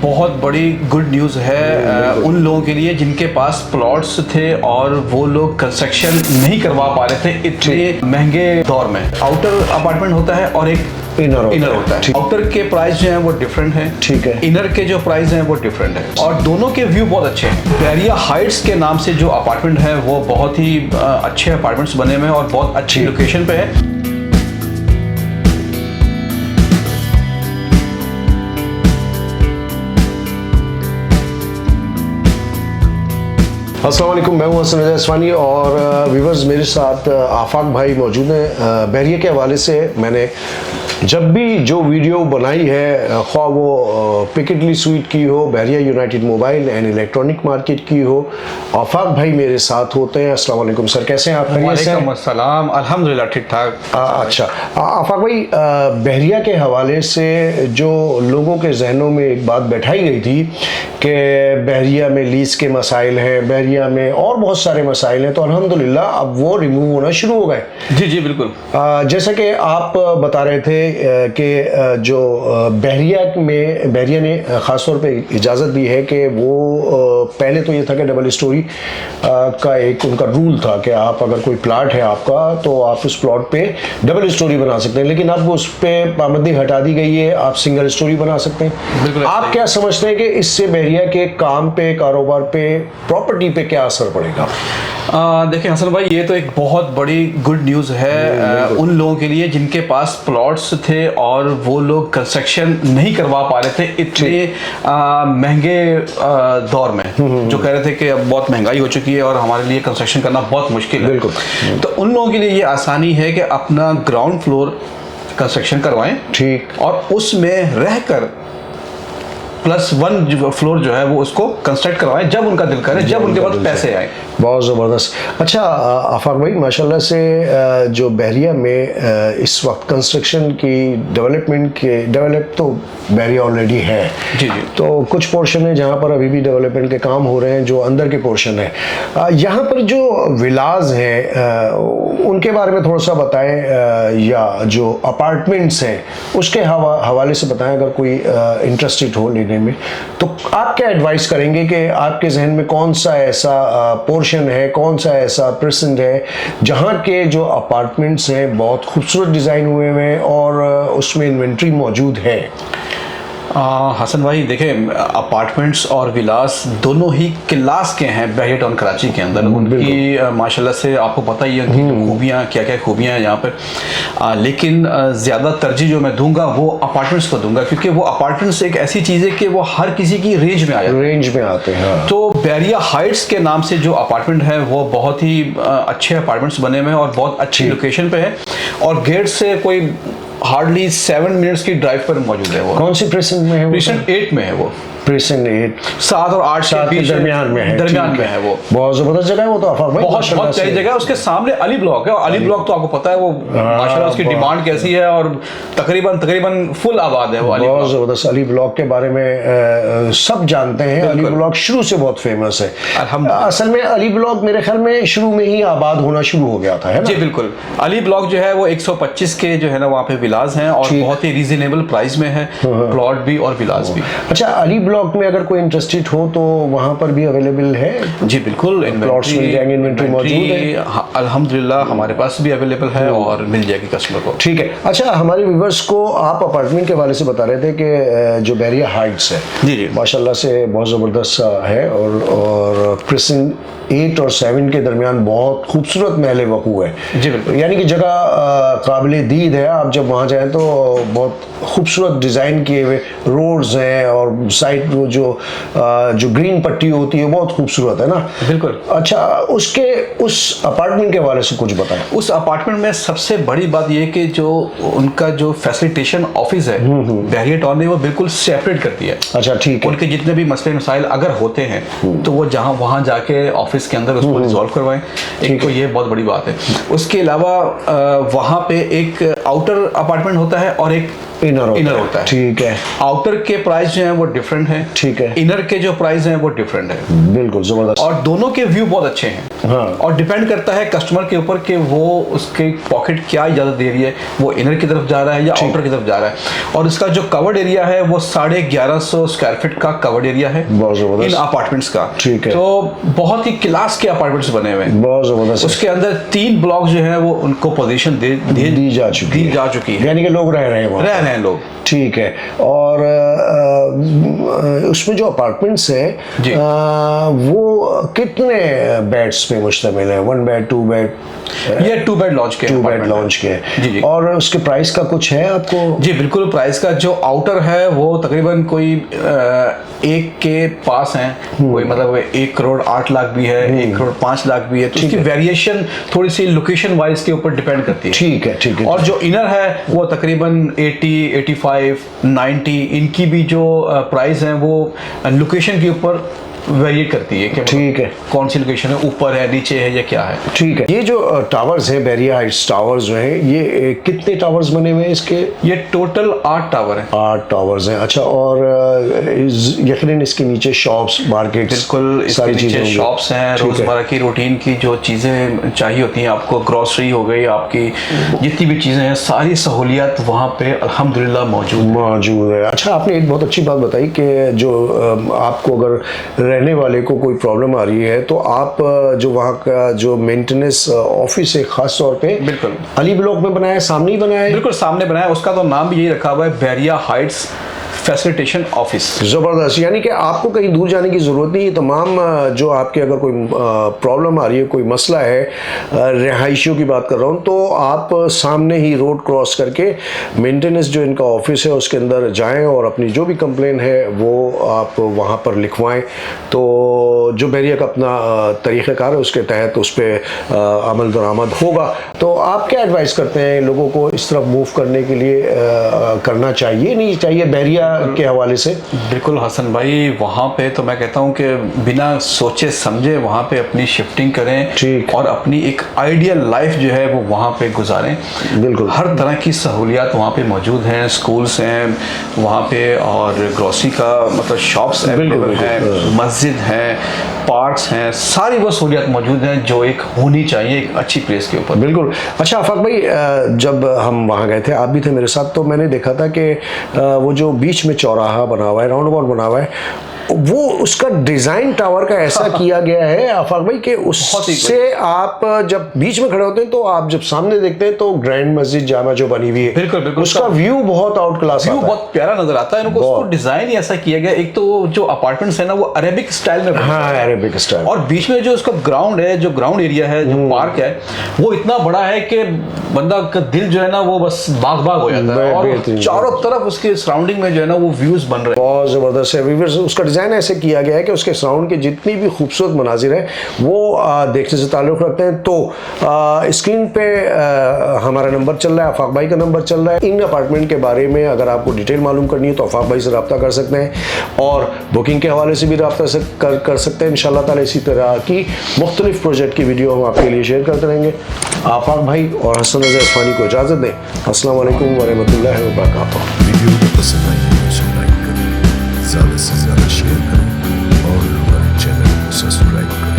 बहुत बड़ी good news है उन लोगों के लिए जिनके पास प्लॉट्स थे और वो लोग कंस्ट्रक्शन नहीं करवा पा रहे थे इतने महंगे दौर में। आउटर अपार्टमेंट होता है और एक इनर होता है। आउटर के प्राइस जो है वो डिफरेंट है, ठीक है। इनर के जो प्राइस हैं वो डिफरेंट है और दोनों के व्यू बहुत अच्छे हैं। बैरिया हाइट्स के नाम से जो अपार्टमेंट है वो बहुत ही अच्छे अपार्टमेंट्स बने हुए हैं और बहुत अच्छी लोकेशन पे है। अस्सलाम वालेकुम, मैं हूं हसन असवानी और व्यूवर्स मेरे साथ आफाक भाई मौजूद हैं। बैरिया के हवाले से मैंने जब भी जो वीडियो बनाई है, ख्वाह वो पिकेटली स्वीट की हो, Bairia united mobile and electronic market की हो, आफाक भाई मेरे साथ होते हैं। अस्सलाम वालेकुम सर, कैसे हैं आप? वालेकुम अस्सलाम, अल्हम्दुलिल्लाह ठीक ठाक। अच्छा आफाक भाई, बैरिया के हवाले से जो लोगों के जहनों में एक बात बैठाई गई थी कि बैरिया में लीज के मसाइल हैं, बैरिया में और बहुत सारे मसाइल हैं, तो अल्हम्दुलिल्लाह अब वो रिमूव होना शुरू हो गए। जी जी बिल्कुल। जैसा कि आप बता रहे थे कि जो बैरिया ने ख़ास तौर पे इजाज़त दी है कि वो पहले तो ये था कि डबल स्टोरी का एक उनका रूल था कि आप अगर कोई प्लाट है आपका तो आप उस प्लॉट पे डबल स्टोरी बना सकते हैं, लेकिन अब उस पर पाबंदी हटा दी गई है, आप सिंगल स्टोरी बना सकते हैं। बिल्कुल। आप क्या समझते हैं कि इससे बैरिया के काम पे, कारोबार पे, प्रॉपर्टी पे क्या असर पड़ेगा? देखिए हसन भाई, ये तो एक बहुत बड़ी गुड न्यूज़ है उन लोगों के लिए जिनके पास प्लॉट्स थे और वो लोग कंस्ट्रक्शन नहीं करवा पा रहे थे इतने महंगे दौर में, जो कह रहे थे कि अब बहुत महंगाई हो चुकी है और हमारे लिए कंस्ट्रक्शन करना बहुत मुश्किल है। बिल्कुल। तो उन लोगों के लिए ये आसानी है कि अपना ग्राउंड फ्लोर कंस्ट्रक्शन करवाएं, ठीक, और उसमें रहकर +1 फ्लोर जो है वो उसको कंस्ट्रक्ट करवाएं जब उनका दिल करे, जब उनके पास पैसे आए। बहुत ज़बरदस्त। अच्छा आफाक भाई, माशाल्लाह से जो बैरिया में इस वक्त कंस्ट्रक्शन की डेवलप तो बैरिया ऑलरेडी है। जी जी। तो कुछ पोर्शन है जहाँ पर अभी भी डेवलपमेंट के काम हो रहे हैं, जो अंदर के पोर्शन है। यहाँ पर जो विलाज हैं उनके बारे में थोड़ा सा बताएं, या जो अपार्टमेंट्स हैं उसके हवाले से बताएं अगर कोई इंटरेस्टेड हो लेने में। तो आप क्या एडवाइस करेंगे कि आपके जहन में कौन सा ऐसा पोर्शन है, कौन सा ऐसा प्रेजेंट है जहाँ के जो अपार्टमेंट्स हैं बहुत खूबसूरत डिज़ाइन हुए हैं और उसमें इन्वेंट्री मौजूद है? हसन भाई देखें, अपार्टमेंट्स और विलास दोनों ही क्लास के हैं बैरिया टाउन कराची के अंदर। उनकी माशाल्लाह से आपको पता ही है कि खूबियाँ क्या क्या खूबियाँ हैं यहाँ पर, लेकिन ज़्यादा तरजीह जो मैं दूंगा वो अपार्टमेंट्स को दूंगा, क्योंकि वो अपार्टमेंट्स एक ऐसी चीज़ है कि वो हर किसी की रेंज में आते हैं। तो बैरिया हाइट्स के नाम से जो अपार्टमेंट है वो बहुत ही अच्छे अपार्टमेंट्स बने हुए हैं और बहुत अच्छी लोकेशन पे है और गेट से कोई हार्डली 7 मिनट्स की ड्राइव पर मौजूद है। वो कौन सी प्रेसेंट में है? प्रेसेंट 8 में है वो। प्रेसेंट 8 7 और 8 के दरमियान में है वो। बहुत जबरदस्त जगह है वो तो आफाक भाई, बहुत प्यारी जगह है। उसके सामने अली ब्लॉक है और अली ब्लॉक तो आपको पता है वो माशाल्लाह उसकी डिमांड कैसी है और तकरीबन फुल आबाद है वो अली ब्लॉक। बहुत जबरदस्त। अली ब्लॉक के बारे में सब जानते हैं। अली ब्लॉक शुरू से बहुत फेमस है। असल में अली ब्लॉक मेरे ख्याल में शुरू में ही आबाद होना शुरू हो गया था, है ना? जी बिल्कुल। अली ब्लॉक जो है वो 125 के जो है ना वहाँ पे विलाज हैं और बहुत ही रीजनेबल प्राइस में है, प्लॉट भी और विलाज भी। अच्छा, अली ब्लॉक में अगर कोई इंटरेस्टेड हो तो वहाँ पर भी अवेलेबल है? जी बिल्कुल, प्लॉट्स मिल जाएंगे, इन्वेंट्री मौजूद है? अल्हम्दुलिल्लाह हमारे पास भी अवेलेबल है और मिल जाएगी कस्टमर को। ठीक है। अच्छा, हमारे व्यूवर्स को आप अपार्टमेंट के वाले से बता रहे थे कि जो बैरिया हाइट्स है, जी जी, माशाल्लाह से बहुत ज़बरदस्त है और प्रेसेंट 8 और 7 के दरमियान बहुत खूबसूरत महल वकू है। जी बिल्कुल। यानी कि जगह काबिल दीद है। आप जब वहाँ जाएँ तो बहुत खूबसूरत डिज़ाइन किए हुए रोड्स हैं और साइड वो जो ग्रीन पट्टी होती है बहुत खूबसूरत है ना? बिल्कुल। अच्छा, उस अपार्टमेंट के हवाले से कुछ बताएं। उस अपार्टमेंट में सबसे बड़ी बात यह कि जो उनका जो फैसिलिटेशन ऑफिस है बैरिया टाउन ने वो बिल्कुल सेपरेट कर दिया है। अच्छा, ठीक है। उनके जितने भी मसले मसाइल अगर होते हैं तो वो वहाँ जाके ऑफिस के अंदर उसको रिजॉल्व करवाएं। एक तो ये बहुत बड़ी बात है। उसके अलावा वहाँ पे एक आउटर अपार्टमेंट होता है और एक इनर होता है। ठीक है। आउटर के प्राइस जो है वो डिफरेंट है। ठीक है। इनर के जो प्राइस हैं वो डिफरेंट है। बिल्कुल जबरदस्त। और दोनों के व्यू बहुत अच्छे हैं। हाँ। और डिपेंड करता है कस्टमर के ऊपर कि वो उसके पॉकेट क्या इजाजत दे रही है, वो इनर की तरफ जा रहा है या आउटर की तरफ जा रहा है। और इसका जो कवर्ड एरिया है वो 1150 स्क्वायर फीट का कवर्ड एरिया है बहुत जबरदस्त। इन अपार्टमेंट्स का। ठीक है। तो बहुत ही क्लास के अपार्टमेंट्स बने हुए हैं। बहुत जबरदस्त। उसके अंदर 3 ब्लॉक जो है वो उनको पोजीशन दी जा चुकी है, यानी कि लोग रह रहे हैं लोग। ठीक है। और उसमें जो अपार्टमेंट्स हैं वो कितने बेड्स पे मुश्तमिल है? 1 बेड, 2 बेड? ये 2 बेड लॉन्च के 2 बेड लॉन्च के जी जी। और उसके प्राइस का कुछ है आपको? जी बिल्कुल, प्राइस का जो आउटर है वो तकरीबन कोई 1 के पास है। कोई मतलब 1 करोड़ 8 लाख भी है, 1 करोड़ 5 लाख भी है। तो इसकी वेरिएशन थोड़ी सी लोकेशन वाइज के ऊपर डिपेंड करती है। ठीक है, ठीक है। और जो इनर है वो तकरीबन 80, 85, 90 इनकी भी जो प्राइस है वो लोकेशन के ऊपर वेरिएट करती है कि ठीक है, कौन सी लोकेशन है, ऊपर है, नीचे है या क्या है। ठीक है। ये जो टावर्स हैं, बैरिया हाइट्स टावर्स जो हैं, ये कितने टावर्स बने हुए हैं इसके? ये टोटल 8 टावर हैं। 8 टावर्स हैं। अच्छा। और यकीनन इसके नीचे शॉप्स, मार्केट्स, बिल्कुल इसके नीचे शॉप्स हैं। रोजमर्रा की रूटीन की जो चीजें चाहिए होती हैं आपको, ग्रोसरी हो गई, आपकी जितनी भी चीजें हैं, सारी सहूलियत वहाँ पे अल्हम्दुलिल्लाह मौजूद है। अच्छा, आपने एक बहुत अच्छी बात बताई कि जो आपको अगर रहने वाले को कोई प्रॉब्लम आ रही है तो आप जो वहाँ का जो मेंटेनेंस ऑफिस है खास तौर पे बिल्कुल अली ब्लॉक में बनाया है, सामने ही बनाया है? बिल्कुल सामने बनाया है। उसका तो नाम भी यही रखा हुआ है, बैरिया हाइट्स फैसिलिटेशन ऑफिस। ज़बरदस्त। यानी कि आपको कहीं दूर जाने की ज़रूरत नहीं है। तमाम जो आपके अगर कोई प्रॉब्लम आ रही है, कोई मसला है, रिहायशियों की बात कर रहा हूँ, तो आप सामने ही रोड क्रॉस करके मेंटेनेंस जो इनका ऑफिस है उसके अंदर जाएं और अपनी जो भी कंप्लेन है वो आप वहाँ पर लिखवाएं। तो जो बैरिया का अपना तरीक़ाकार है उसके तहत उस पर अमल दरामद होगा। तो आप क्या एडवाइस करते हैं लोगों को इस तरफ मूव करने के लिए? करना चाहिए नहीं चाहिए बैरिया के हवाले से? बिल्कुल हसन भाई, वहाँ पे तो मैं कहता हूँ कि बिना सोचे समझे वहाँ पे अपनी शिफ्टिंग करें। ठीक। और अपनी एक आइडियल लाइफ जो है वो वहाँ पे गुजारें। बिल्कुल। हर तरह की सहूलियात वहाँ पे मौजूद हैं, स्कूल्स हैं वहाँ पे, और ग्रोसरी का मतलब शॉप्स अवेलेबल हैं, मस्जिद है, पार्क्स हैं, सारी वो सहूलियात मौजूद हैं जो एक होनी चाहिए एक अच्छी प्लेस के ऊपर। बिल्कुल। अच्छा आफाक भाई, जब हम वहाँ गए थे, आप भी थे मेरे साथ, तो मैंने देखा था कि वो जो बीच में चौराहा बना हुआ है, राउंड अबाउट बना हुआ है, वो उसका डिजाइन टावर का ऐसा किया गया है आफाक भाई कि उससे आप जब बीच में खड़े होते हैं तो आप जब सामने देखते हैं तो ग्रैंड मस्जिद जामा जो बनी हुई है, बिल्कुल बिल्कुल, उसका व्यू बहुत आउट क्लास, व्यू बहुत प्यारा नजर आता है। इनको उसको डिजाइन ही ऐसा किया गया। एक तो जो अपार्टमेंट्स है ना वो अरेबिक स्टाइल में, हाँ अरेबिक स्टाइल, और बीच में जो उसका ग्राउंड है, जो ग्राउंड एरिया है, जो पार्क है, वो इतना बड़ा है कि बंदा का दिल जो है ना वो बस बाग बाग हो जाता है। और चारों तरफ उसके सराउंडिंग में जो है ना वो व्यूज बन रहे हैं, बहुत जबरदस्त है। व्यूअर्स, उसका डिजाइन ऐसे किया गया है कि उसके सराउंड के जितनी भी खूबसूरत मनाजिर है वो देखने से ताल्लुक़ रखते हैं। तो स्क्रीन पे हमारा नंबर चल रहा है, आफाक भाई का नंबर चल रहा है। इन अपार्टमेंट के बारे में अगर आपको डिटेल मालूम करनी है तो आफाक भाई से रब्ता कर सकते हैं और बुकिंग के हवाले से भी रब्ता कर सकते हैं। इंशाल्लाह ताला इसी तरह की मुख्तलिफ प्रोजेक्ट की वीडियो हम आपके लिए शेयर करते रहेंगे। आफाक भाई और हसन रज़ा इस्फानी को इजाज़त दें। अस्सलाम वालेकुम व रहमतुल्लाहि व बरकातुहू। वीडियो को पसंद आई है तो लाइक करें, ज़्यादा से ज़्यादा शेयर करें और हमारे चैनल को सब्सक्राइब करें।